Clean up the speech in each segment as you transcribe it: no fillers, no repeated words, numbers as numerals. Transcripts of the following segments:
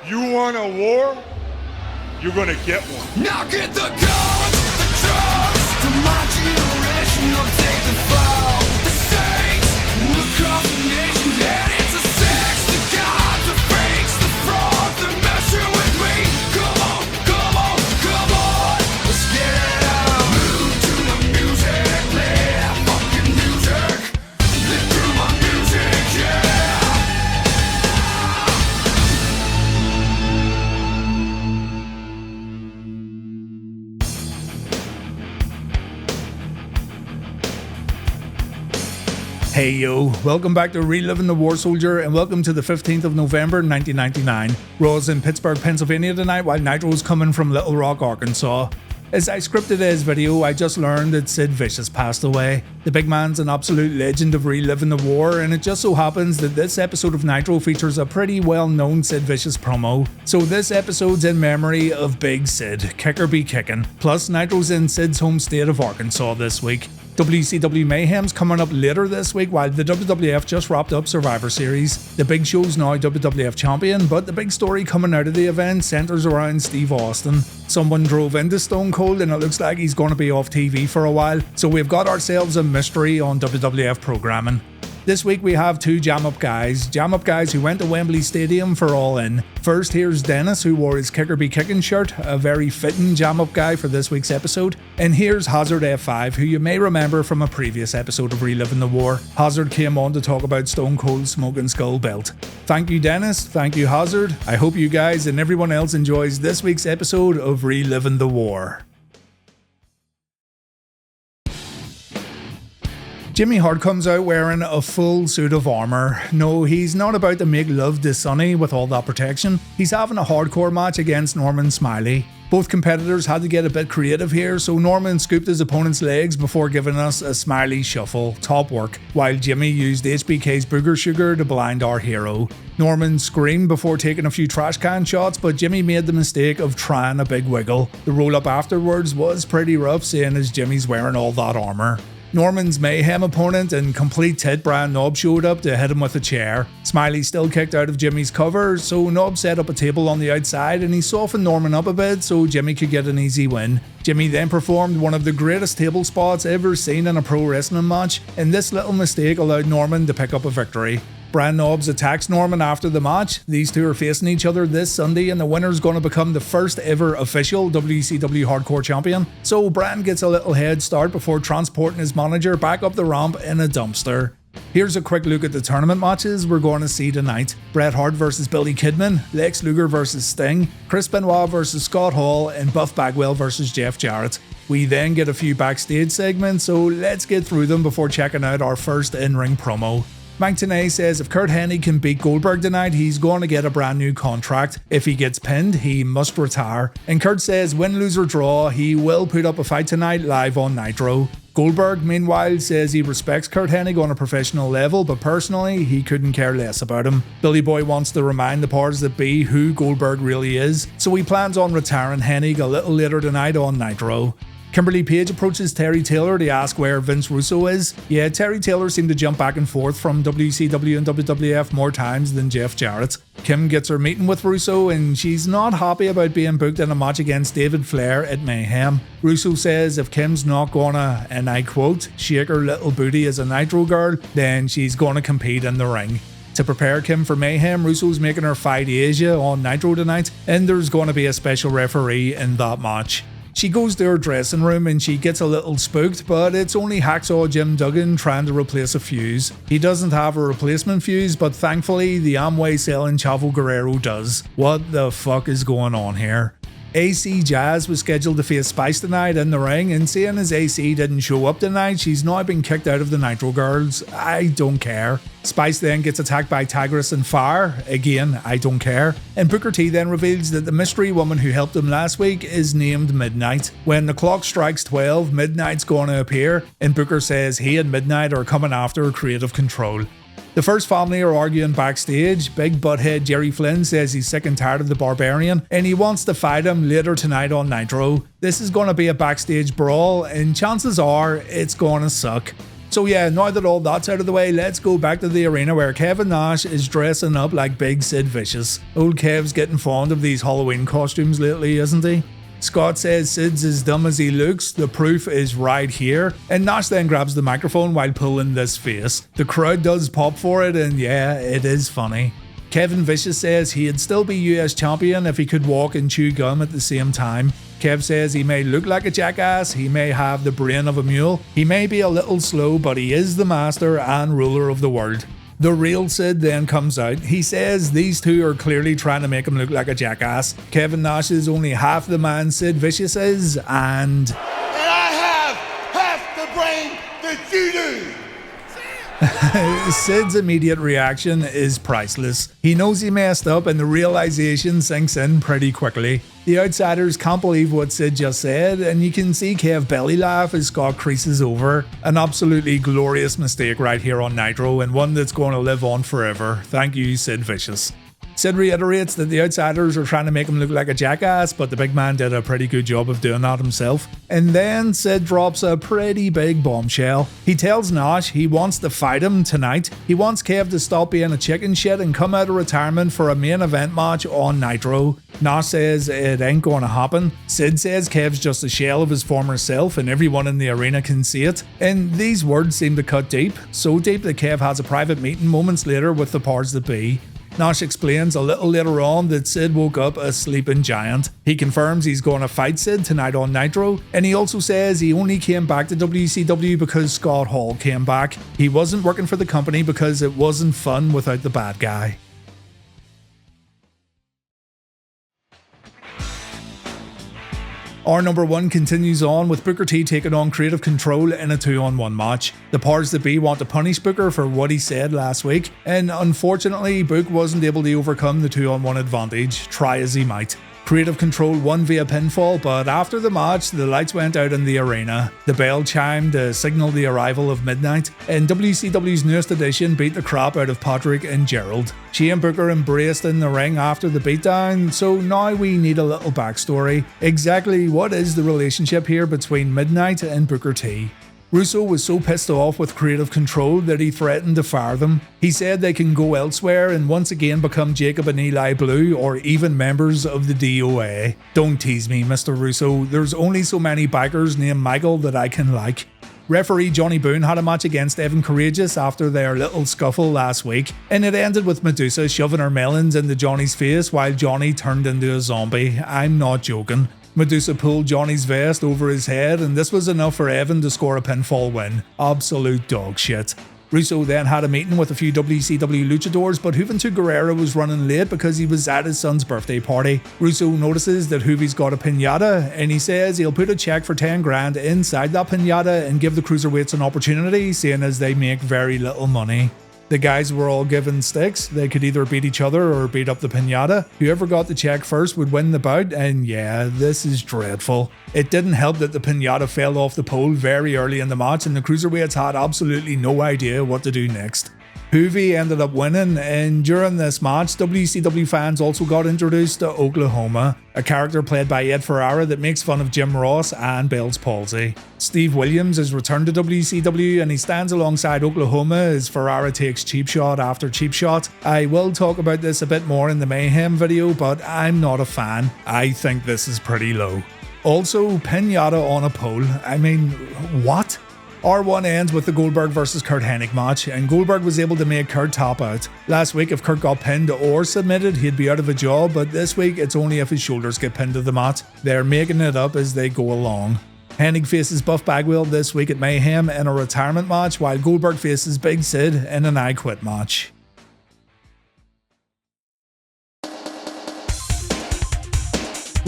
You want a war? You're gonna get one. Now get the guns, the drugs, to my generation will take the fall. The saints will across the nation, and it's a sex, the gods, the fakes, the frauds, they're messing with me. Come on, come on, come on, let's get it out. Move to the music, play that fucking music. Live through my music, yeah. Hey yo, welcome back to Reliving the War Soldier and welcome to the 15th of November 1999. Raw's in Pittsburgh, Pennsylvania tonight while Nitro's coming from Little Rock, Arkansas. As I scripted his video, I just learned that Sid Vicious passed away. The big man's an absolute legend of reliving the war, and it just so happens that this episode of Nitro features a pretty well-known Sid Vicious promo. So this episode's in memory of Big Sid, Kicker Be Kickin'. Plus, Nitro's in Sid's home state of Arkansas this week. WCW Mayhem's coming up later this week while the WWF just wrapped up Survivor Series. The Big Show's now WWF Champion, but the big story coming out of the event centers around Steve Austin. Someone drove into Stone Cold and it looks like he's going to be off TV for a while, so we've got ourselves a mystery on WWF programming. This week we have two jam-up guys who went to Wembley Stadium for All In. First, here's Dennis, who wore his Kicker Be Kickin' shirt, a very fitting jam-up guy for this week's episode. And here's Hazard F5, who you may remember from a previous episode of Reliving the War. Hazard came on to talk about Stone Cold Smoking Skull Belt. Thank you, Dennis. Thank you, Hazard. I hope you guys and everyone else enjoys this week's episode of Reliving the War. Jimmy Hart comes out wearing a full suit of armour. No, he's not about to make love to Sonny with all that protection. He's having a hardcore match against Norman Smiley. Both competitors had to get a bit creative here, so Norman scooped his opponent's legs before giving us a Smiley shuffle, top work, while Jimmy used HBK's Booger Sugar to blind our hero. Norman screamed before taking a few trash can shots, but Jimmy made the mistake of trying a big wiggle. The roll-up afterwards was pretty rough, seeing as Jimmy's wearing all that armour. Norman's Mayhem opponent and complete tit Brian Knob showed up to hit him with a chair. Smiley still kicked out of Jimmy's cover, so Knob set up a table on the outside and he softened Norman up a bit so Jimmy could get an easy win. Jimmy then performed one of the greatest table spots ever seen in a pro wrestling match, and this little mistake allowed Norman to pick up a victory. Brian Knobbs attacks Norman after the match. These two are facing each other this Sunday and the winner's going to become the first ever official WCW Hardcore Champion. So Brian gets a little head start before transporting his manager back up the ramp in a dumpster. Here's a quick look at the tournament matches we're going to see tonight. Bret Hart vs Billy Kidman, Lex Luger vs Sting, Chris Benoit vs Scott Hall, and Buff Bagwell vs Jeff Jarrett. We then get a few backstage segments, so let's get through them before checking out our first in-ring promo. Mike Tenay says if Curt Hennig can beat Goldberg tonight, he's going to get a brand new contract. If he gets pinned, he must retire. And Curt says win, lose or draw, he will put up a fight tonight live on Nitro. Goldberg, meanwhile, says he respects Curt Hennig on a professional level, but personally, he couldn't care less about him. Billy Boy wants to remind the powers that be who Goldberg really is, so he plans on retiring Hennig a little later tonight on Nitro. Kimberly Page approaches Terry Taylor to ask where Vince Russo is. Yeah, Terry Taylor seemed to jump back and forth from WCW and WWF more times than Jeff Jarrett. Kim gets her meeting with Russo and she's not happy about being booked in a match against David Flair at Mayhem. Russo says if Kim's not gonna, and I quote, shake her little booty as a Nitro girl, then she's gonna compete in the ring. To prepare Kim for Mayhem, Russo's making her fight Aysa on Nitro tonight, and there's going to be a special referee in that match. She goes to her dressing room and she gets a little spooked, but it's only Hacksaw Jim Duggan trying to replace a fuse. He doesn't have a replacement fuse, but thankfully the Amway selling Chavo Guerrero does. What the fuck is going on here? AC Jazz was scheduled to face Spice tonight in the ring, and seeing as AC didn't show up tonight, she's now been kicked out of the Nitro Girls. I don't care. Spice then gets attacked by Tigress and Fire. Again, I don't care. And Booker T then reveals that the mystery woman who helped him last week is named Midnight. When the clock strikes 12, Midnight's going to appear, and Booker says he and Midnight are coming after Creative Control. The First Family are arguing backstage. Big butthead Jerry Flynn says he's sick and tired of the Barbarian and he wants to fight him later tonight on Nitro. This is going to be a backstage brawl and chances are it's going to suck. So yeah, now that all that's out of the way, let's go back to the arena where Kevin Nash is dressing up like big Sid Vicious. Old Kev's getting fond of these Halloween costumes lately, isn't he? Scott says Sid's as dumb as he looks, the proof is right here, and Nash then grabs the microphone while pulling this face. The crowd does pop for it, and yeah, it is funny. Kevin Vicious says he'd still be US champion if he could walk and chew gum at the same time. Kev says he may look like a jackass, he may have the brain of a mule, he may be a little slow, but he is the master and ruler of the world. The real Sid then comes out. He says these two are clearly trying to make him look like a jackass. Kevin Nash is only half the man Sid Vicious is, and I have half the brain that you do. Sid's immediate reaction is priceless. He knows he messed up and the realization sinks in pretty quickly. The outsiders can't believe what Sid just said, and you can see Kev belly laugh as Scott creases over. An absolutely glorious mistake right here on Nitro, and one that's going to live on forever. Thank you, Sid Vicious. Sid reiterates that the outsiders are trying to make him look like a jackass, but the big man did a pretty good job of doing that himself. And then Sid drops a pretty big bombshell. He tells Nash he wants to fight him tonight. He wants Kev to stop being a chicken shit and come out of retirement for a main event match on Nitro. Nash says it ain't going to happen. Sid says Kev's just a shell of his former self and everyone in the arena can see it. And these words seem to cut deep, so deep that Kev has a private meeting moments later with the powers that be. Nash explains a little later on that Sid woke up a sleeping giant. He confirms he's going to fight Sid tonight on Nitro, and he also says he only came back to WCW because Scott Hall came back. He wasn't working for the company because it wasn't fun without the bad guy. Our number one continues on with Booker T taking on Creative Control in a 2-on-1 match. The powers that be want to punish Booker for what he said last week, and unfortunately Book wasn't able to overcome the 2-on-1 advantage, try as he might. Creative Control won via pinfall, but after the match, the lights went out in the arena. The bell chimed to signal the arrival of midnight, and WCW's newest edition beat the crap out of Patrick and Gerald. She and Booker embraced in the ring after the beatdown, so now we need a little backstory. Exactly what is the relationship here between Midnight and Booker T? Russo was so pissed off with Creative Control that he threatened to fire them. He said they can go elsewhere and once again become Jacob and Eli Blue or even members of the DOA. Don't tease me, Mr. Russo, there's only so many bikers named Michael that I can like. Referee Johnny Boone had a match against Evan Karagias after their little scuffle last week, and it ended with Medusa shoving her melons into Johnny's face while Johnny turned into a zombie. I'm not joking. Medusa pulled Johnny's vest over his head, and this was enough for Evan to score a pinfall win. Absolute dog shit. Russo then had a meeting with a few WCW luchadors, but Juventud Guerrera was running late because he was at his son's birthday party. Russo notices that Juvi's got a piñata, and he says he'll put a check for 10 grand inside that piñata and give the cruiserweights an opportunity, seeing as they make very little money. The guys were all given sticks. They could either beat each other or beat up the piñata. Whoever got the check first would win the bout, and yeah, this is dreadful. It didn't help that the piñata fell off the pole very early in the match and the cruiserweights had absolutely no idea what to do next. Juvi ended up winning, and during this match, WCW fans also got introduced to Oklahoma, a character played by Ed Ferrara that makes fun of Jim Ross and Bell's palsy. Steve Williams has returned to WCW and he stands alongside Oklahoma as Ferrara takes cheap shot after cheap shot. I will talk about this a bit more in the Mayhem video, but I'm not a fan. I think this is pretty low. Also, piñata on a pole. I mean, what? R1 ends with the Goldberg vs Curt Hennig match, and Goldberg was able to make Curt tap out. Last week, if Curt got pinned or submitted, he'd be out of a job, but this week it's only if his shoulders get pinned to the mat. They're making it up as they go along. Hennig faces Buff Bagwell this week at Mayhem in a retirement match, while Goldberg faces Big Sid in an I Quit match.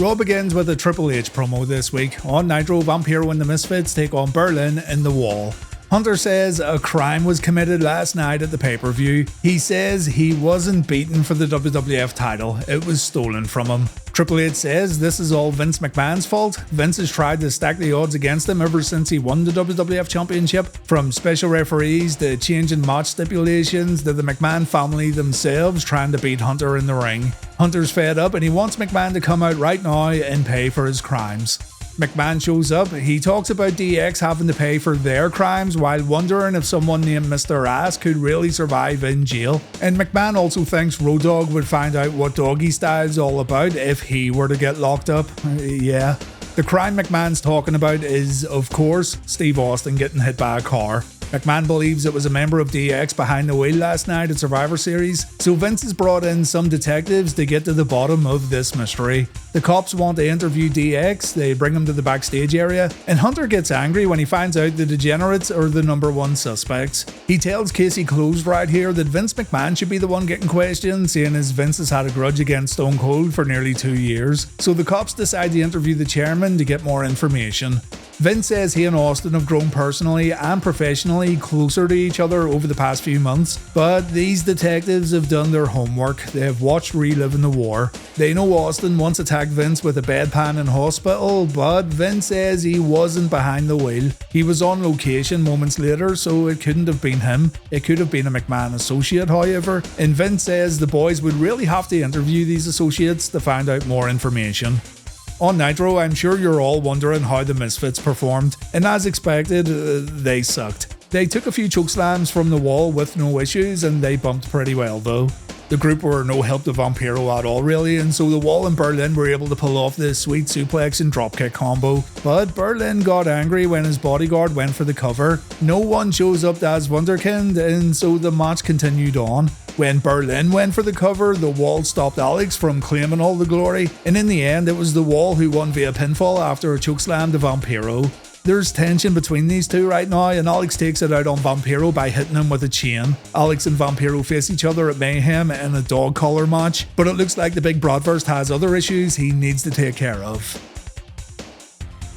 Raw begins with a Triple H promo this week. On Nitro, Vampiro and the Misfits take on Berlyn in The Wall. Hunter says a crime was committed last night at the pay-per-view. He says he wasn't beaten for the WWF title, it was stolen from him. Triple H says this is all Vince McMahon's fault. Vince has tried to stack the odds against him ever since he won the WWF Championship. From special referees to changing match stipulations to the McMahon family themselves trying to beat Hunter in the ring. Hunter's fed up and he wants McMahon to come out right now and pay for his crimes. McMahon shows up. He talks about DX having to pay for their crimes while wondering if someone named Mr. Ass could really survive in jail. And McMahon also thinks Road Dogg would find out what Doggy Style's all about if he were to get locked up. Yeah. The crime McMahon's talking about is, of course, Steve Austin getting hit by a car. McMahon believes it was a member of DX behind the wheel last night at Survivor Series, so Vince has brought in some detectives to get to the bottom of this mystery. The cops want to interview DX, they bring him to the backstage area, and Hunter gets angry when he finds out the degenerates are the number one suspects. He tells Casey Closed right here that Vince McMahon should be the one getting questioned, seeing as Vince has had a grudge against Stone Cold for nearly 2 years, so the cops decide to interview the chairman to get more information. Vince says he and Austin have grown personally and professionally closer to each other over the past few months, but these detectives have done their homework. They have watched Reliving the War. They know Austin once attacked Vince with a bedpan in hospital, but Vince says he wasn't behind the wheel. He was on location moments later, so it couldn't have been him. It could have been a McMahon associate, however, and Vince says the boys would really have to interview these associates to find out more information. On Nitro, I'm sure you're all wondering how the Misfits performed, and as expected, they sucked. They took a few chokeslams from the wall with no issues, and they bumped pretty well though. The group were no help to Vampiro at all really, and so the Wall and Berlyn were able to pull off this sweet suplex and dropkick combo. But Berlyn got angry when his bodyguard went for the cover. No one shows up as Wunderkind, and so the match continued on. When Berlyn went for the cover, the Wall stopped Alex from claiming all the glory, and in the end it was the Wall who won via pinfall after a chokeslam to Vampiro. There's tension between these two right now, and Alex takes it out on Vampiro by hitting him with a chain. Alex and Vampiro face each other at Mayhem in a dog collar match, but it looks like the big Bratwurst has other issues he needs to take care of.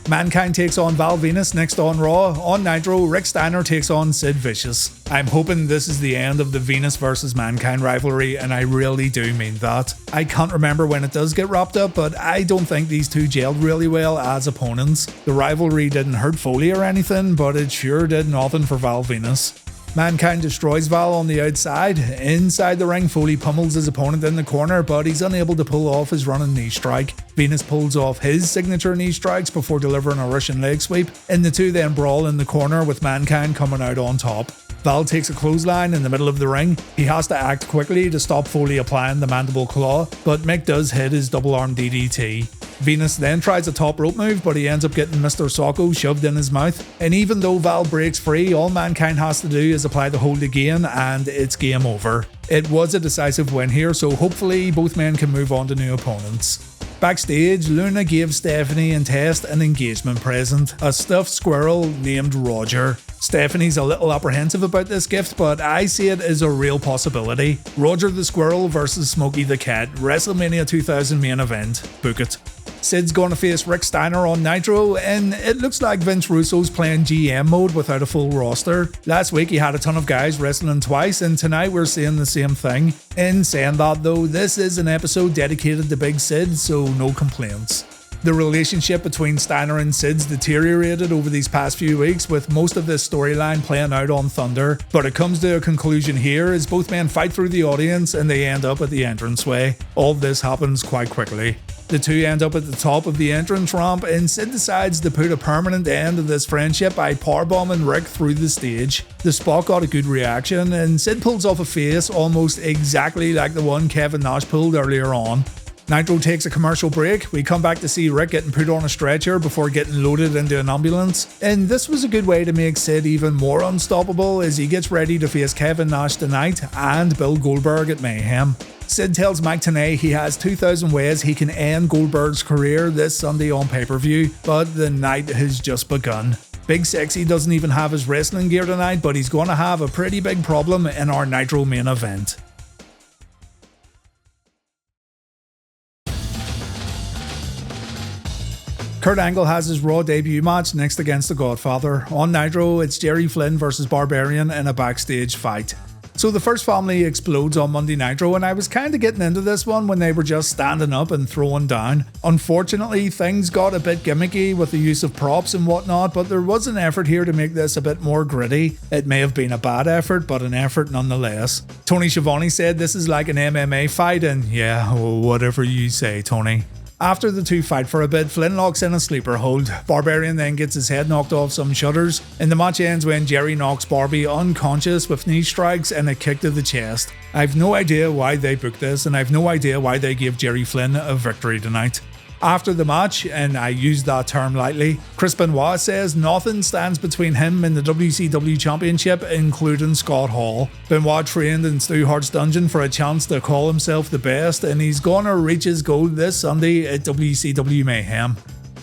Mankind takes on Venis next on Raw. On Nitro, Rick Steiner takes on Sid Vicious. I'm hoping this is the end of the Venis vs Mankind rivalry, and I really do mean that. I can't remember when it does get wrapped up, but I don't think these two gelled really well as opponents. The rivalry didn't hurt Foley or anything, but it sure did nothing for Val Venis. Mankind destroys Val on the outside. Inside the ring, Foley pummels his opponent in the corner, but he's unable to pull off his running knee strike. Venis pulls off his signature knee strikes before delivering a Russian leg sweep, and the two then brawl in the corner with Mankind coming out on top. Val takes a clothesline in the middle of the ring. He has to act quickly to stop Foley applying the mandible claw, but Mick does hit his double arm DDT. Venis then tries a top rope move, but he ends up getting Mr. Socko shoved in his mouth. And even though Val breaks free, all Mankind has to do is apply the hold again, and it's game over. It was a decisive win here, so hopefully both men can move on to new opponents. Backstage, Luna gave Stephanie and Test an engagement present, a stuffed squirrel named Roger. Stephanie's a little apprehensive about this gift, but I see it as a real possibility. Roger the Squirrel versus Smokey the Cat, WrestleMania 2000 main event. Book it. Sid's gonna face Rick Steiner on Nitro, and it looks like Vince Russo's playing GM mode without a full roster. Last week he had a ton of guys wrestling twice, and tonight we're seeing the same thing. In saying that though, this is an episode dedicated to Big Sid, so no complaints. The relationship between Steiner and Sid's deteriorated over these past few weeks, with most of this storyline playing out on Thunder, but it comes to a conclusion here as both men fight through the audience and they end up at the entranceway. All this happens quite quickly. The two end up at the top of the entrance ramp, and Sid decides to put a permanent end to this friendship by powerbombing Rick through the stage. The spot got a good reaction, and Sid pulls off a face almost exactly like the one Kevin Nash pulled earlier on. Nitro takes a commercial break. We come back to see Rick getting put on a stretcher before getting loaded into an ambulance. And this was a good way to make Sid even more unstoppable as he gets ready to face Kevin Nash tonight and Bill Goldberg at Mayhem. Sid tells Mike Tenay he has 2,000 ways he can end Goldberg's career this Sunday on pay-per-view, but the night has just begun. Big Sexy doesn't even have his wrestling gear tonight, but he's going to have a pretty big problem in our Nitro main event. Kurt Angle has his Raw debut match next against the Godfather. On Nitro, it's Jerry Flynn versus Barbarian in a backstage fight. So the first family explodes on Monday Nitro, and I was kinda getting into this one when they were just standing up and throwing down. Unfortunately, things got a bit gimmicky with the use of props and whatnot, but there was an effort here to make this a bit more gritty. It may have been a bad effort, but an effort nonetheless. Tony Schiavone said this is like an MMA fight, and yeah, whatever you say, Tony. After the two fight for a bit, Flynn locks in a sleeper hold. Barbarian then gets his head knocked off some shutters, and the match ends when Jerry knocks Barbie unconscious with knee strikes and a kick to the chest. I've no idea why they booked this, and I've no idea why they gave Jerry Flynn a victory tonight. After the match, and I use that term lightly, Chris Benoit says nothing stands between him and the WCW Championship, including Scott Hall. Benoit trained in Stu Hart's dungeon for a chance to call himself the best, and he's gonna reach his goal this Sunday at WCW Mayhem.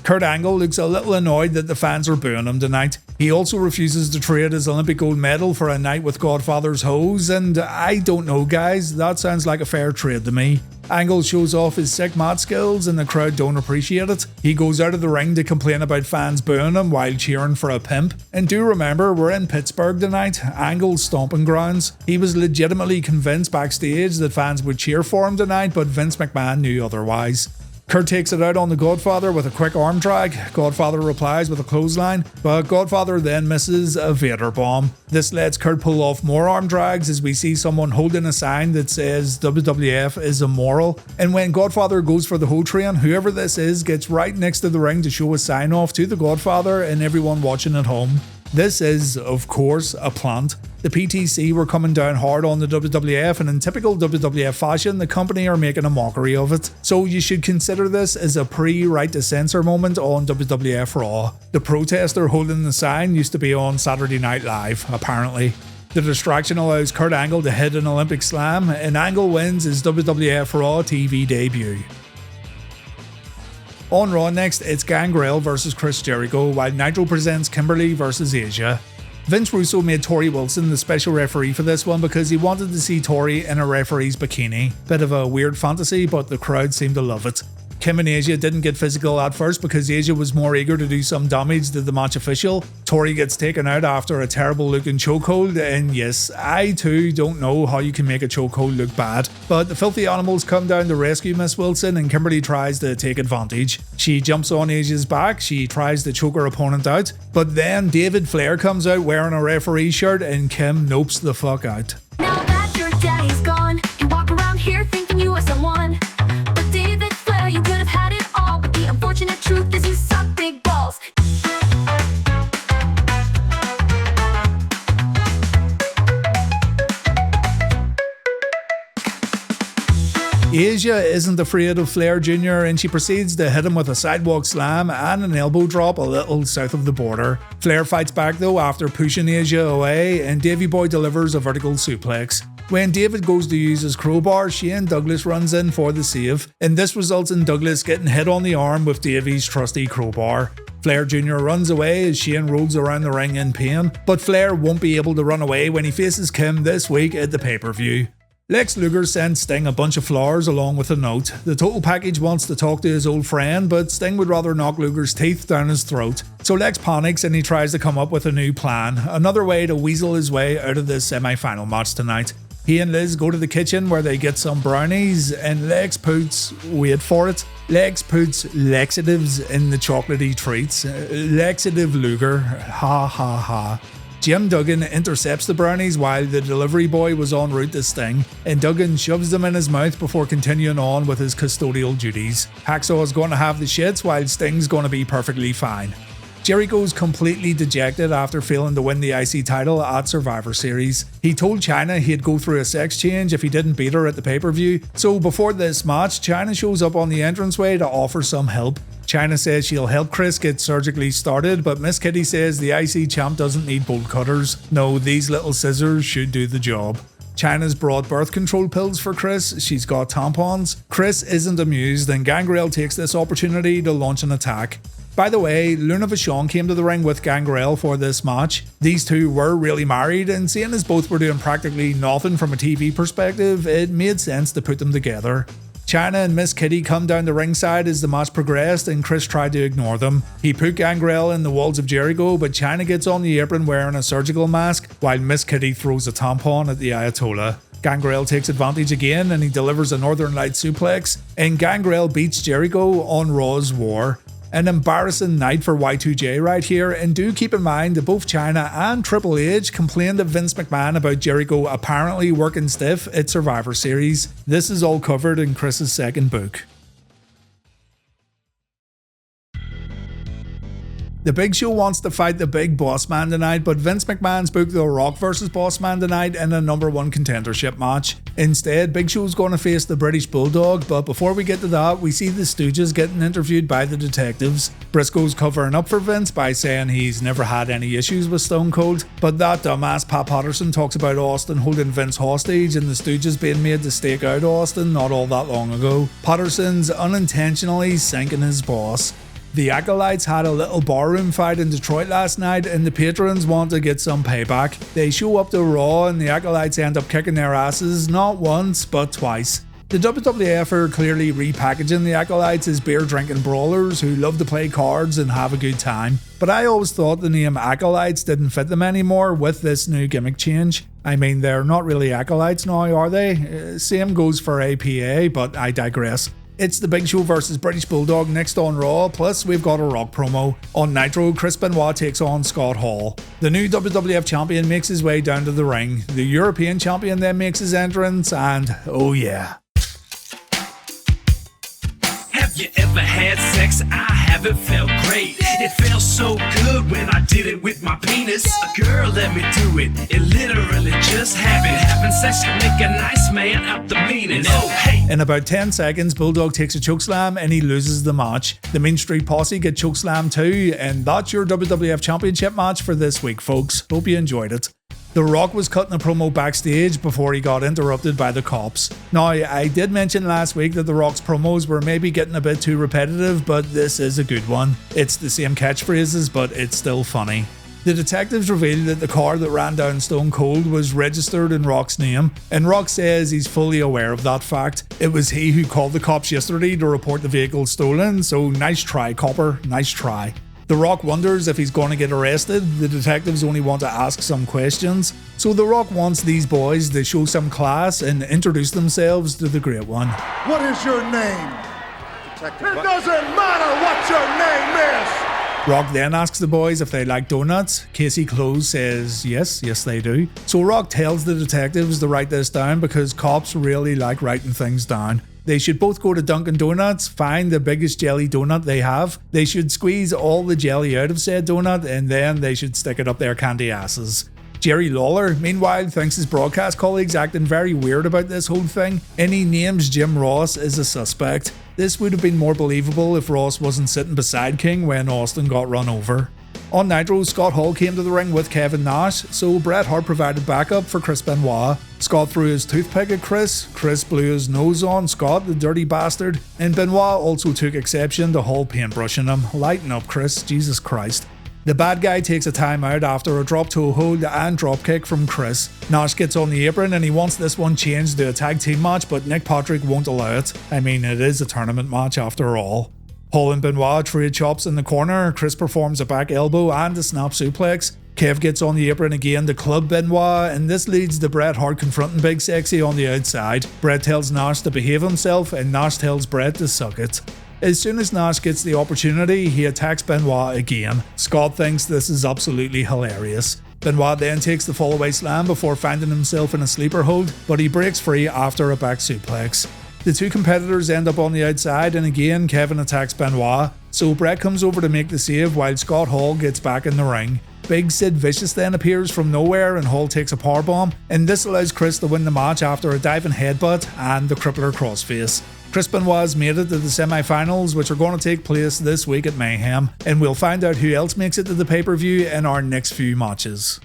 Kurt Angle looks a little annoyed that the fans are booing him tonight. He also refuses to trade his Olympic gold medal for a night with Godfather's hose, and I don't know guys, that sounds like a fair trade to me. Angle shows off his sick mat skills and the crowd don't appreciate it. He goes out of the ring to complain about fans booing him while cheering for a pimp. And do remember, we're in Pittsburgh tonight, Angle's stomping grounds. He was legitimately convinced backstage that fans would cheer for him tonight, but Vince McMahon knew otherwise. Curt takes it out on the Godfather with a quick arm drag. Godfather replies with a clothesline, but Godfather then misses a Vader bomb. This lets Curt pull off more arm drags as we see someone holding a sign that says WWF is immoral. And when Godfather goes for the whole train, whoever this is gets right next to the ring to show a sign off to the Godfather and everyone watching at home. This is, of course, a plant. The PTC were coming down hard on the WWF, and in typical WWF fashion, the company are making a mockery of it. So you should consider this as a pre-right to censor moment on WWF Raw. The protester holding the sign used to be on Saturday Night Live, apparently. The distraction allows Kurt Angle to hit an Olympic slam, and Angle wins his WWF Raw TV debut. On Raw next, it's Gangrel versus Chris Jericho, while Nitro presents Kimberly versus Aysa. Vince Russo made Tori Wilson the special referee for this one because he wanted to see Tori in a referee's bikini. Bit of a weird fantasy, but the crowd seemed to love it. Kim and Aysa didn't get physical at first because Aysa was more eager to do some damage to the match official. Tori gets taken out after a terrible looking chokehold, and yes, I too don't know how you can make a chokehold look bad. But the filthy animals come down to rescue Miss Wilson, and Kimberly tries to take advantage. She jumps on Aysa's back, she tries to choke her opponent out, but then David Flair comes out wearing a referee shirt and Kim nopes the fuck out. Now that your daddy's gone, you walk around here thinking you are someone. But David Flair, you could have had it all, but the unfortunate truth is you suck big balls. Aysa isn't afraid of Flair Jr. and she proceeds to hit him with a sidewalk slam and an elbow drop a little south of the border. Flair fights back though after pushing Aysa away, and Davey Boy delivers a vertical suplex. When David goes to use his crowbar, Shane Douglas runs in for the save, and this results in Douglas getting hit on the arm with Davey's trusty crowbar. Flair Jr. runs away as Shane rolls around the ring in pain, but Flair won't be able to run away when he faces Kim this week at the pay-per-view. Lex Luger sends Sting a bunch of flowers along with a note. The total package wants to talk to his old friend, but Sting would rather knock Luger's teeth down his throat. So Lex panics and he tries to come up with a new plan, another way to weasel his way out of this semi-final match tonight. He and Liz go to the kitchen where they get some brownies, and Lex puts, wait for it, Lex puts laxatives in the chocolatey treats. Laxative Luger, ha ha ha. Jim Duggan intercepts the brownies while the delivery boy was en route to Sting, and Duggan shoves them in his mouth before continuing on with his custodial duties. Hacksaw is going to have the shits while Sting's going to be perfectly fine. Jericho's completely dejected after failing to win the IC title at Survivor Series. He told Chyna he'd go through a sex change if he didn't beat her at the pay-per-view, so before this match, Chyna shows up on the entranceway to offer some help. Chyna says she'll help Chris get surgically started, but Miss Kitty says the IC champ doesn't need bolt cutters. No, these little scissors should do the job. Chyna's brought birth control pills for Chris, she's got tampons. Chris isn't amused, and Gangrel takes this opportunity to launch an attack. By the way, Luna Vachon came to the ring with Gangrel for this match. These two were really married, and seeing as both were doing practically nothing from a TV perspective, it made sense to put them together. Chyna and Miss Kitty come down the ringside as the match progressed, and Chris tried to ignore them. He put Gangrel in the walls of Jericho, but Chyna gets on the apron wearing a surgical mask, while Miss Kitty throws a tampon at the Ayatollah. Gangrel takes advantage again, and he delivers a Northern Light suplex, and Gangrel beats Jericho on Raw's War. An embarrassing night for Y2J right here, and do keep in mind that both Chyna and Triple H complained to Vince McMahon about Jericho apparently working stiff at Survivor Series. This is all covered in Chris's second book. The Big Show wants to fight the Big Boss Man tonight, but Vince McMahon's booked The Rock vs Boss Man tonight in a #1 contendership match. Instead, Big Show's going to face the British Bulldog, but before we get to that, we see the Stooges getting interviewed by the detectives. Briscoe's covering up for Vince by saying he's never had any issues with Stone Cold, but that dumbass Pat Patterson talks about Austin holding Vince hostage and the Stooges being made to stake out Austin not all that long ago. Patterson's unintentionally sinking his boss. The Acolytes had a little barroom fight in Detroit last night and the patrons want to get some payback. They show up to Raw and the Acolytes end up kicking their asses not once but twice. The WWF are clearly repackaging the Acolytes as beer drinking brawlers who love to play cards and have a good time. But I always thought the name Acolytes didn't fit them anymore with this new gimmick change. I mean, they're not really Acolytes now, are they? Same goes for APA, but I digress. It's the Big Show versus British Bulldog next on Raw, plus we've got a Rock promo. On Nitro, Chris Benoit takes on Scott Hall. The new WWF Champion makes his way down to the ring. The European Champion then makes his entrance and, oh yeah. Have you ever had sex? I haven't felt great. It felt so good when I did it with my penis. A girl let me do it. It literally just happened. Having sex can make a nice man out the meanest. Oh, hey. In about 10 seconds, Bulldog takes a chokeslam and he loses the match. The Mean Street Posse get chokeslam too, and that's your WWF Championship match for this week, folks. Hope you enjoyed it. The Rock was cutting a promo backstage before he got interrupted by the cops. Now, I did mention last week that The Rock's promos were maybe getting a bit too repetitive, but this is a good one. It's the same catchphrases, but it's still funny. The detectives revealed that the car that ran down Stone Cold was registered in Rock's name, and Rock says he's fully aware of that fact. It was he who called the cops yesterday to report the vehicle stolen, so nice try, copper, nice try. The Rock wonders if he's going to get arrested. The detectives only want to ask some questions. So The Rock wants these boys to show some class and introduce themselves to the Great One. What is your name? Detective. It doesn't matter what your name is! Rock then asks the boys if they like donuts. Casey Close says yes they do. So Rock tells the detectives to write this down because cops really like writing things down. They should both go to Dunkin' Donuts, find the biggest jelly donut they have. They should squeeze all the jelly out of said donut and then they should stick it up their candy asses. Jerry Lawler, meanwhile, thinks his broadcast colleagues acting very weird about this whole thing, and he names Jim Ross as a suspect. This would have been more believable if Ross wasn't sitting beside King when Austin got run over. On Nitro, Scott Hall came to the ring with Kevin Nash, so Bret Hart provided backup for Chris Benoit. Scott threw his toothpick at Chris blew his nose on Scott, the dirty bastard, and Benoit also took exception to Hall paintbrushing him. Lighten up, Chris, Jesus Christ. The bad guy takes a timeout after a drop toe hold and drop kick from Chris. Nash gets on the apron and he wants this one changed to a tag team match, but Nick Patrick won't allow it. I mean, it is a tournament match after all. Hall and Benoit trade chops in the corner. Chris performs a back elbow and a snap suplex. Kev gets on the apron again to club Benoit, and this leads to Bret Hart confronting Big Sexy on the outside. Bret tells Nash to behave himself and Nash tells Bret to suck it. As soon as Nash gets the opportunity, he attacks Benoit again. Scott thinks this is absolutely hilarious. Benoit then takes the fallaway slam before finding himself in a sleeper hold, but he breaks free after a back suplex. The two competitors end up on the outside and again Kevin attacks Benoit, so Bret comes over to make the save while Scott Hall gets back in the ring. Big Sid Vicious then appears from nowhere and Hall takes a powerbomb, and this allows Chris to win the match after a diving headbutt and the crippler crossface. Chris Benoit's made it to the semi-finals, which are going to take place this week at Mayhem, and we'll find out who else makes it to the pay-per-view in our next few matches.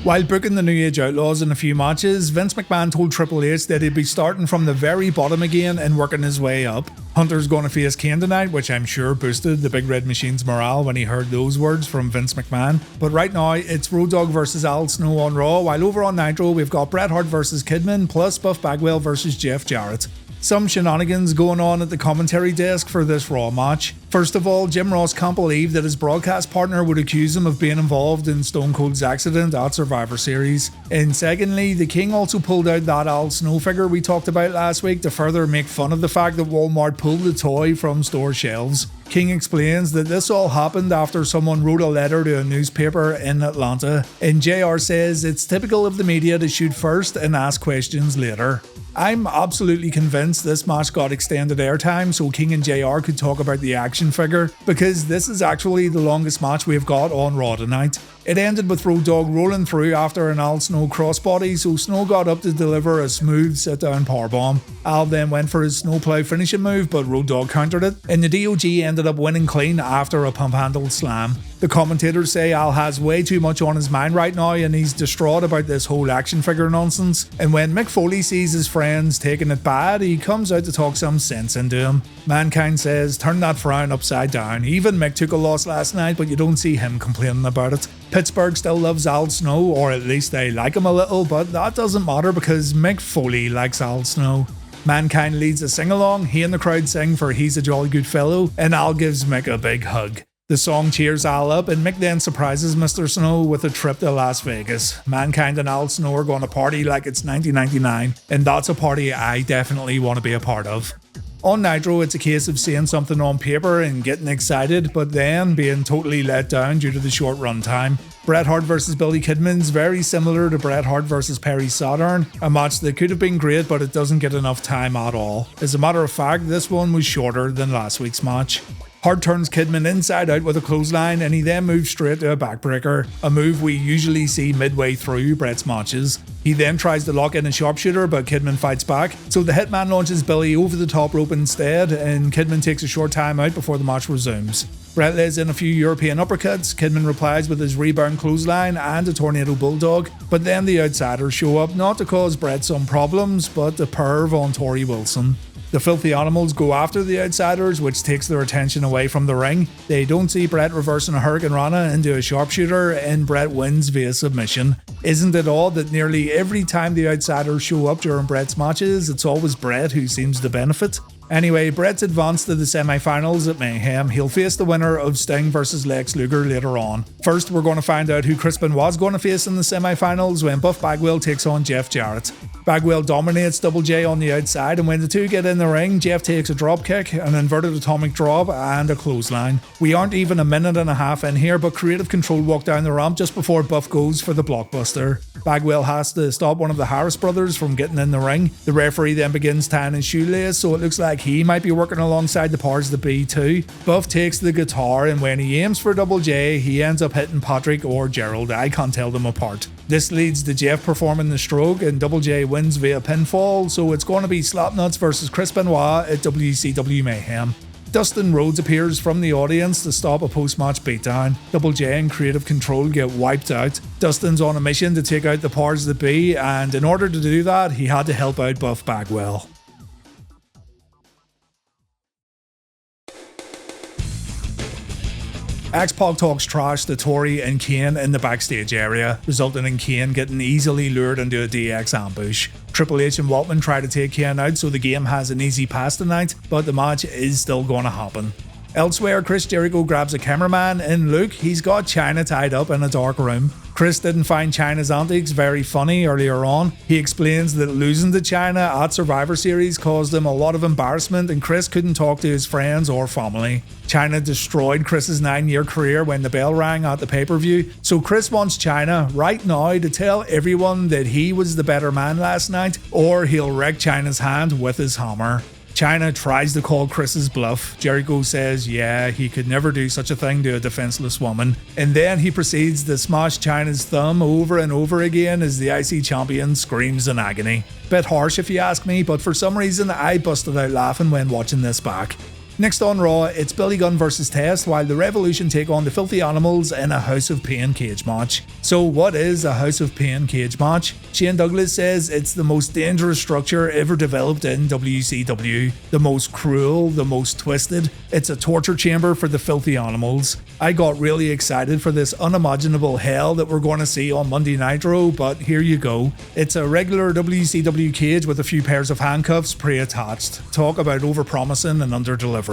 While booking the New Age Outlaws in a few matches, Vince McMahon told Triple H that he'd be starting from the very bottom again and working his way up. Hunter's going to face Kane tonight, which I'm sure boosted the Big Red Machine's morale when he heard those words from Vince McMahon. But right now, it's Road Dogg versus Al Snow on Raw, while over on Nitro, we've got Bret Hart versus Kidman, plus Buff Bagwell versus Jeff Jarrett. Some shenanigans going on at the commentary desk for this Raw match. First of all, Jim Ross can't believe that his broadcast partner would accuse him of being involved in Stone Cold's accident at Survivor Series. And secondly, the King also pulled out that Al Snow figure we talked about last week to further make fun of the fact that Walmart pulled the toy from store shelves. King explains that this all happened after someone wrote a letter to a newspaper in Atlanta, and JR says it's typical of the media to shoot first and ask questions later. I'm absolutely convinced this match got extended airtime so King and JR could talk about the action figure, because this is actually the longest match we've got on Raw tonight. It ended with Road Dogg rolling through after an Al Snow crossbody, so Snow got up to deliver a smooth sit-down powerbomb. Al then went for his snowplow finishing move, but Road Dogg countered it, and the DOG ended up winning clean after a pump-handle slam. The commentators say Al has way too much on his mind right now and he's distraught about this whole action figure nonsense, and when Mick Foley sees his friends taking it bad, he comes out to talk some sense into him. Mankind says, turn that frown upside down. Even Mick took a loss last night, but you don't see him complaining about it. Pittsburgh still loves Al Snow, or at least they like him a little, but that doesn't matter because Mick Foley likes Al Snow. Mankind leads a sing-along, he and the crowd sing for He's a Jolly Good Fellow, and Al gives Mick a big hug. The song cheers Al up, and Mick then surprises Mr. Snow with a trip to Las Vegas. Mankind and Al Snow are going to party like it's 1999, and that's a party I definitely want to be a part of. On Nitro, it's a case of seeing something on paper and getting excited, but then being totally let down due to the short runtime. Bret Hart vs Billy Kidman's very similar to Bret Hart vs Perry Saturn, a match that could have been great but it doesn't get enough time at all. As a matter of fact, this one was shorter than last week's match. Hart turns Kidman inside out with a clothesline and he then moves straight to a backbreaker, a move we usually see midway through Bret's matches. He then tries to lock in a sharpshooter, but Kidman fights back, so the Hitman launches Billy over the top rope instead, and Kidman takes a short time out before the match resumes. Bret lays in a few European uppercuts, Kidman replies with his rebound clothesline and a tornado bulldog, but then the outsiders show up not to cause Bret some problems, but to perv on Tori Wilson. The Filthy Animals go after the outsiders, which takes their attention away from the ring. They don't see Bret reversing a Hurricane Rana into a sharpshooter, and Bret wins via submission. Isn't it odd that nearly every time the outsiders show up during Bret's matches, it's always Bret who seems to benefit? Anyway, Bret's advanced to the semi-finals at Mayhem. He'll face the winner of Sting vs Lex Luger later on. First, we're going to find out who Chris Benoit's going to face in the semi-finals when Buff Bagwell takes on Jeff Jarrett. Bagwell dominates Double J on the outside, and when the two get in the ring, Jeff takes a drop kick, an inverted atomic drop, and a clothesline. We aren't even a minute and a half in here, but Creative Control walk down the ramp just before Buff goes for the blockbuster. Bagwell has to stop one of the Harris brothers from getting in the ring. The referee then begins tying his shoelace, so it looks like he might be working alongside the powers that be too. Buff takes the guitar, and when he aims for Double J, he ends up hitting Patrick or Gerald. I can't tell them apart. This leads to Jeff performing the stroke, and Double J wins via pinfall, so it's going to be Slapnuts versus Chris Benoit at WCW Mayhem. Dustin Rhodes appears from the audience to stop a post-match beatdown. Double J and Creative Control get wiped out. Dustin's on a mission to take out the powers that be, and in order to do that, he had to help out Buff Bagwell. X-Pac talks trash to Tori and Kane in the backstage area, resulting in Kane getting easily lured into a DX ambush. Triple H and Waltman try to take Kane out so the game has an easy pass tonight, but the match is still going to happen. Elsewhere, Chris Jericho grabs a cameraman, and look, he's got Chyna tied up in a dark room. Chris didn't find Chyna's antics very funny earlier on. He explains that losing to Chyna at Survivor Series caused him a lot of embarrassment, and Chris couldn't talk to his friends or family. Chyna destroyed Chris's 9-year career when the bell rang at the pay-per-view, so Chris wants Chyna right now to tell everyone that he was the better man last night, or he'll wreck Chyna's hand with his hammer. Chyna tries to call Chris's bluff. Jericho says, yeah, he could never do such a thing to a defenseless woman. And then he proceeds to smash Chyna's thumb over and over again as the IC champion screams in agony. Bit harsh if you ask me, but for some reason I busted out laughing when watching this back. Next on Raw, it's Billy Gunn vs Test, while the Revolution take on the Filthy Animals in a House of Pain cage match. So what is a House of Pain cage match? Shane Douglas says it's the most dangerous structure ever developed in WCW. The most cruel, the most twisted. It's a torture chamber for the Filthy Animals. I got really excited for this unimaginable hell that we're going to see on Monday Nitro, but here you go. It's a regular WCW cage with a few pairs of handcuffs pre-attached. Talk about overpromising and under-delivering.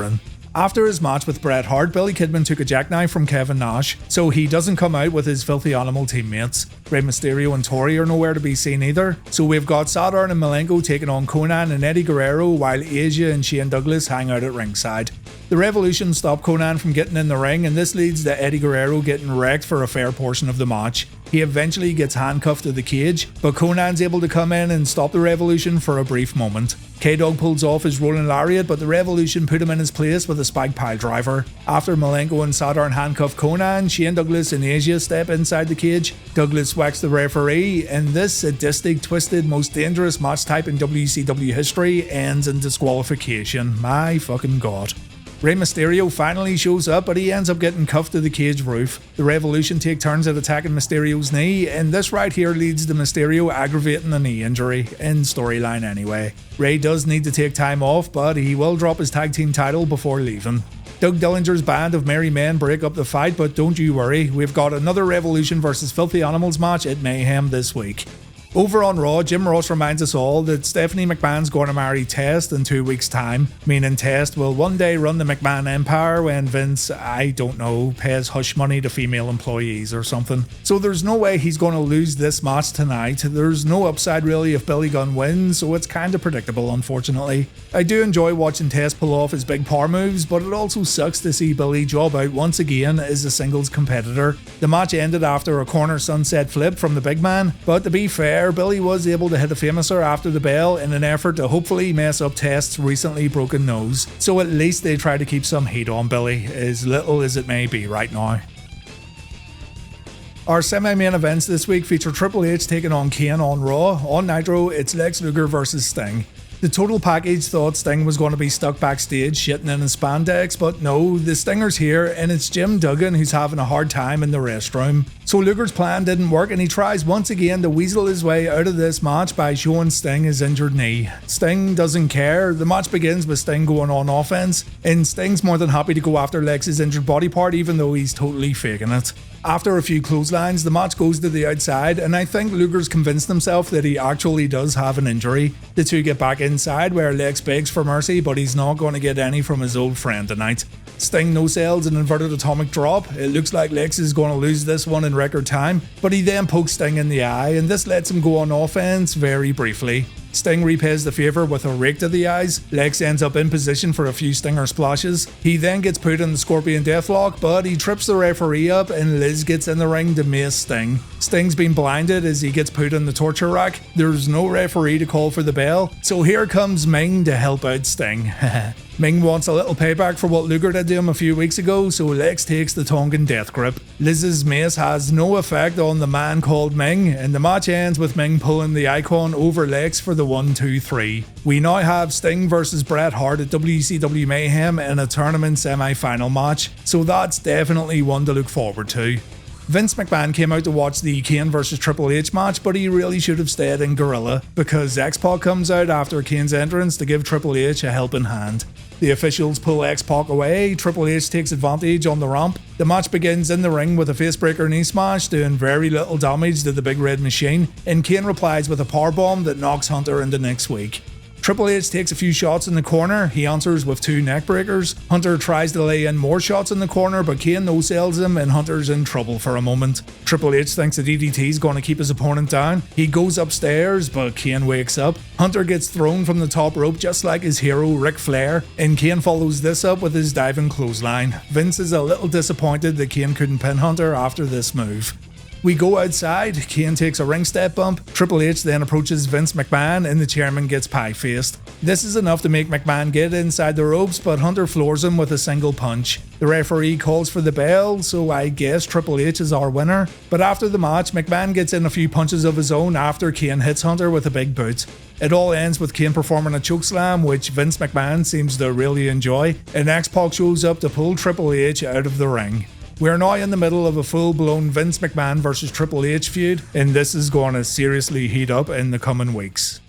After his match with Bret Hart, Billy Kidman took a jackknife from Kevin Nash, so he doesn't come out with his Filthy Animal teammates. Rey Mysterio and Tori are nowhere to be seen either. So we've got Saturn and Malenko taking on Conan and Eddie Guerrero, while Aysa and Shane Douglas hang out at ringside. The Revolution stop Conan from getting in the ring, and this leads to Eddie Guerrero getting wrecked for a fair portion of the match. He eventually gets handcuffed to the cage, but Conan's able to come in and stop the Revolution for a brief moment. K-Dog pulls off his rolling lariat, but the Revolution put him in his place with a spike pile driver. After Malenko and Saturn handcuff Conan, Shane Douglas and Aysa step inside the cage. Douglas whacks the referee, and this sadistic, twisted, most dangerous match type in WCW history ends in disqualification. My fucking god. Rey Mysterio finally shows up, but he ends up getting cuffed to the cage roof. The Revolution take turns at attacking Mysterio's knee, and this right here leads to Mysterio aggravating a knee injury, in storyline anyway. Rey does need to take time off, but he will drop his tag team title before leaving. Doug Dillinger's band of merry men break up the fight, but don't you worry, we've got another Revolution vs Filthy Animals match at Mayhem this week. Over on Raw, Jim Ross reminds us all that Stephanie McMahon's going to marry Test in 2 weeks' time, meaning Test will one day run the McMahon empire when Vince, I don't know, pays hush money to female employees or something. So there's no way he's going to lose this match tonight. There's no upside really if Billy Gunn wins, so it's kind of predictable, unfortunately. I do enjoy watching Test pull off his big power moves, but it also sucks to see Billy job out once again as a singles competitor. The match ended after a corner sunset flip from the big man, but to be fair, Billy was able to hit a famouser after the bell in an effort to hopefully mess up Test's recently broken nose, so at least they try to keep some heat on Billy, as little as it may be right now. Our semi-main events this week feature Triple H taking on Kane on Raw. On Nitro, it's Lex Luger vs Sting. The total package thought Sting was going to be stuck backstage shitting in his spandex, but no, the Stinger's here and it's Jim Duggan who's having a hard time in the restroom. So Luger's plan didn't work and he tries once again to weasel his way out of this match by showing Sting his injured knee. Sting doesn't care. The match begins with Sting going on offense, and Sting's more than happy to go after Lex's injured body part even though he's totally faking it. After a few clotheslines, the match goes to the outside, and I think Luger's convinced himself that he actually does have an injury. The two get back inside where Lex begs for mercy, but he's not going to get any from his old friend tonight. Sting no-sells an inverted atomic drop. It looks like Lex is going to lose this one in record time, but he then pokes Sting in the eye, and this lets him go on offense very briefly. Sting repays the favour with a rake to the eyes. Lex ends up in position for a few Stinger splashes. He then gets put in the Scorpion Deathlock, but he trips the referee up and Liz gets in the ring to mace Sting. Sting's been blinded as he gets put in the torture rack. There's no referee to call for the bell, so here comes Ming to help out Sting. Ming wants a little payback for what Luger did to him a few weeks ago, so Lex takes the Tongan death grip. Liz's mace has no effect on the man called Ming, and the match ends with Ming pulling the Icon over Lex for the 1-2-3. We now have Sting versus Bret Hart at WCW Mayhem in a tournament semi-final match, so that's definitely one to look forward to. Vince McMahon came out to watch the Kane vs Triple H match, but he really should have stayed in Gorilla, because X-Pac comes out after Kane's entrance to give Triple H a helping hand. The officials pull X-Pac away, Triple H takes advantage on the ramp. The match begins in the ring with a facebreaker knee smash doing very little damage to the Big Red Machine, and Kane replies with a powerbomb that knocks Hunter into next week. Triple H takes a few shots in the corner, he answers with 2 neckbreakers. Hunter tries to lay in more shots in the corner, but Kane no-sells him and Hunter's in trouble for a moment. Triple H thinks the DDT's going to keep his opponent down. He goes upstairs, but Kane wakes up. Hunter gets thrown from the top rope just like his hero Ric Flair, and Kane follows this up with his diving clothesline. Vince is a little disappointed that Kane couldn't pin Hunter after this move. We go outside, Kane takes a ring step bump, Triple H then approaches Vince McMahon and the chairman gets pie-faced. This is enough to make McMahon get inside the ropes, but Hunter floors him with a single punch. The referee calls for the bell, so I guess Triple H is our winner. But after the match, McMahon gets in a few punches of his own after Kane hits Hunter with a big boot. It all ends with Kane performing a chokeslam, which Vince McMahon seems to really enjoy, and X-Pac shows up to pull Triple H out of the ring. We're now in the middle of a full-blown Vince McMahon vs Triple H feud, and this is going to seriously heat up in the coming weeks.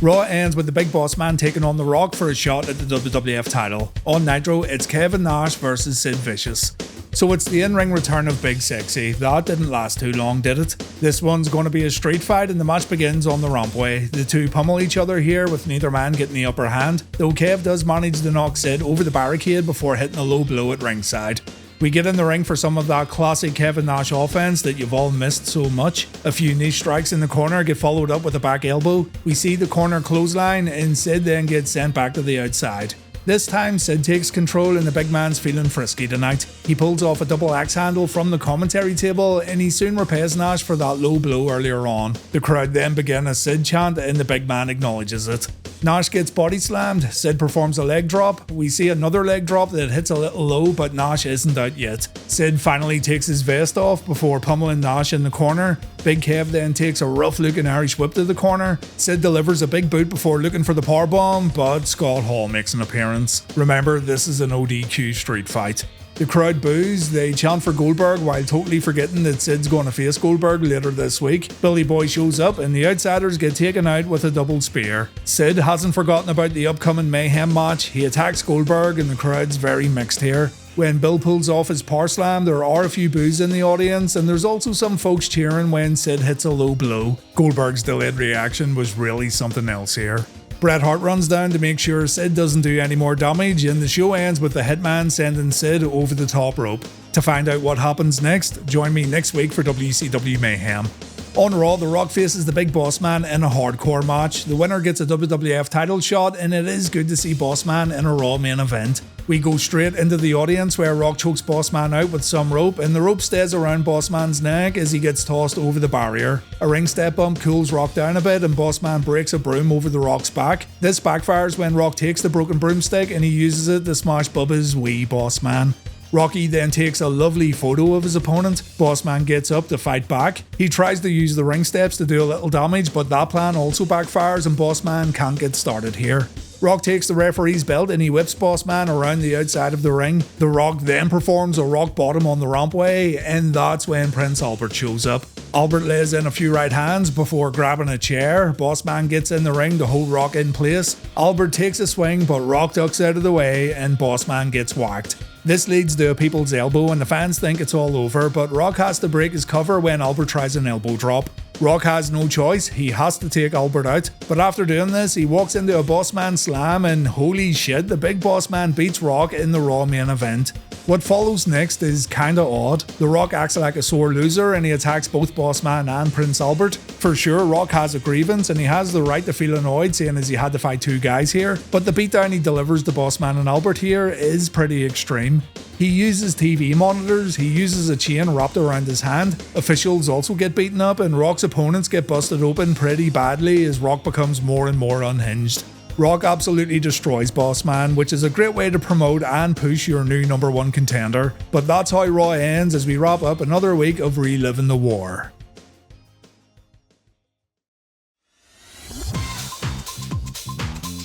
Raw ends with the Big Boss Man taking on The Rock for a shot at the WWF title. On Nitro, it's Kevin Nash vs Sid Vicious. So it's the in-ring return of Big Sexy. That didn't last too long, did it? This one's going to be a street fight and the match begins on the rampway. The two pummel each other here with neither man getting the upper hand, though Kev does manage to knock Sid over the barricade before hitting a low blow at ringside. We get in the ring for some of that classic Kevin Nash offense that you've all missed so much. A few knee strikes in the corner get followed up with a back elbow. We see the corner clothesline and Sid then gets sent back to the outside. This time, Sid takes control and the big man's feeling frisky tonight. He pulls off a double axe handle from the commentary table and he soon repays Nash for that low blow earlier on. The crowd then begin a Sid chant and the big man acknowledges it. Nash gets body slammed, Sid performs a leg drop. We see another leg drop that hits a little low, but Nash isn't out yet. Sid finally takes his vest off before pummeling Nash in the corner. Big Kev then takes a rough looking Irish whip to the corner. Sid delivers a big boot before looking for the powerbomb, but Scott Hall makes an appearance. Remember, this is an ODQ street fight. The crowd boos, they chant for Goldberg while totally forgetting that Sid's going to face Goldberg later this week. Billy Boy shows up and the outsiders get taken out with a double spear. Sid hasn't forgotten about the upcoming Mayhem match. He attacks Goldberg and the crowd's very mixed here. When Bill pulls off his power slam, there are a few boos in the audience and there's also some folks cheering when Sid hits a low blow. Goldberg's delayed reaction was really something else here. Bret Hart runs down to make sure Sid doesn't do any more damage and the show ends with the Hitman sending Sid over the top rope. To find out what happens next, join me next week for WCW Mayhem. On Raw, The Rock faces the Big Boss Man in a hardcore match. The winner gets a WWF title shot and it is good to see Boss Man in a Raw main event. We go straight into the audience where Rock chokes Boss Man out with some rope and the rope stays around Boss Man's neck as he gets tossed over the barrier. A ring step bump cools Rock down a bit and Boss Man breaks a broom over the Rock's back. This backfires when Rock takes the broken broomstick and he uses it to smash Bubba's wee Boss Man. Rocky then takes a lovely photo of his opponent. Boss Man gets up to fight back. He tries to use the ring steps to do a little damage, but that plan also backfires and Boss Man can't get started here. Rock takes the referee's belt and he whips Boss Man around the outside of the ring. The Rock then performs a rock bottom on the rampway and that's when Prince Albert shows up. Albert lays in a few right hands before grabbing a chair. Boss Man gets in the ring to hold Rock in place. Albert takes a swing but Rock ducks out of the way and Boss Man gets whacked. This leads to a people's elbow and the fans think it's all over, but Rock has to break his cover when Albert tries an elbow drop. Rock has no choice, he has to take Albert out, but after doing this he walks into a Boss Man slam and holy shit, the Big Boss Man beats Rock in the Raw main event. What follows next is kinda odd. The Rock acts like a sore loser and he attacks both Boss Man and Prince Albert. For sure, Rock has a grievance and he has the right to feel annoyed seeing as he had to fight two guys here, but the beatdown he delivers to Boss Man and Albert here is pretty extreme. He uses TV monitors, he uses a chain wrapped around his hand. Officials also get beaten up and Rock's opponents get busted open pretty badly as Rock becomes more and more unhinged. Rock absolutely destroys Boss Man, which is a great way to promote and push your new #1 contender. But that's how Raw ends as we wrap up another week of reliving the war.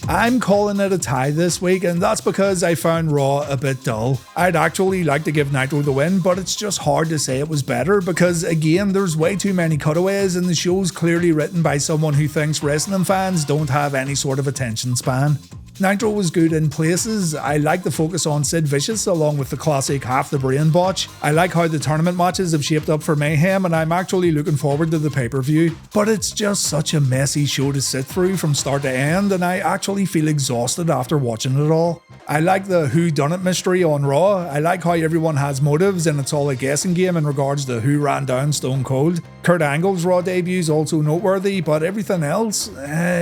I'm calling it a tie this week, and that's because I found Raw a bit dull. I'd actually like to give Nitro the win, but it's just hard to say it was better because, again, there's way too many cutaways and the show's clearly written by someone who thinks wrestling fans don't have any sort of attention span. Nitro was good in places. I like the focus on Sid Vicious along with the classic half the brain botch. I like how the tournament matches have shaped up for Mayhem and I'm actually looking forward to the pay-per-view. But it's just such a messy show to sit through from start to end and I actually feel exhausted after watching it all. I like the whodunit mystery on Raw. I like how everyone has motives and it's all a guessing game in regards to who ran down Stone Cold. Kurt Angle's Raw debut is also noteworthy, but everything else,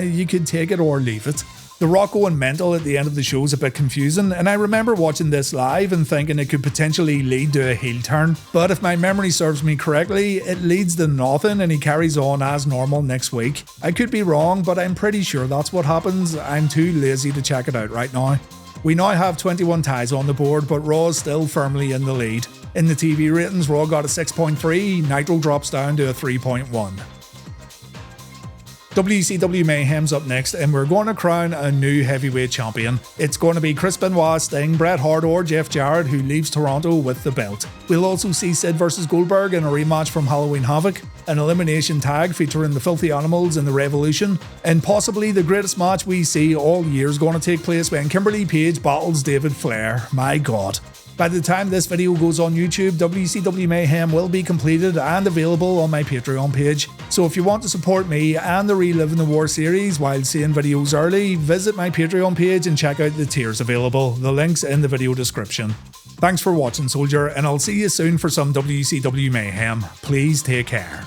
you could take it or leave it. The Rock going mental at the end of the show is a bit confusing, and I remember watching this live and thinking it could potentially lead to a heel turn, but if my memory serves me correctly, it leads to nothing and he carries on as normal next week. I could be wrong, but I'm pretty sure that's what happens. I'm too lazy to check it out right now. We now have 21 ties on the board, but Raw is still firmly in the lead. In the TV ratings, Raw got a 6.3, Nitro drops down to a 3.1. WCW Mayhem's up next and we're going to crown a new heavyweight champion. It's going to be Chris Benoit, Sting, Bret Hart or Jeff Jarrett who leaves Toronto with the belt. We'll also see Sid vs Goldberg in a rematch from Halloween Havoc, an elimination tag featuring the Filthy Animals and the Revolution, and possibly the greatest match we see all year is going to take place when Kimberly Page battles David Flair. My god. By the time this video goes on YouTube, WCW Mayhem will be completed and available on my Patreon page. So if you want to support me and the Reliving the War series while seeing videos early, visit my Patreon page and check out the tiers available. The link's in the video description. Thanks for watching, soldier, and I'll see you soon for some WCW Mayhem. Please take care.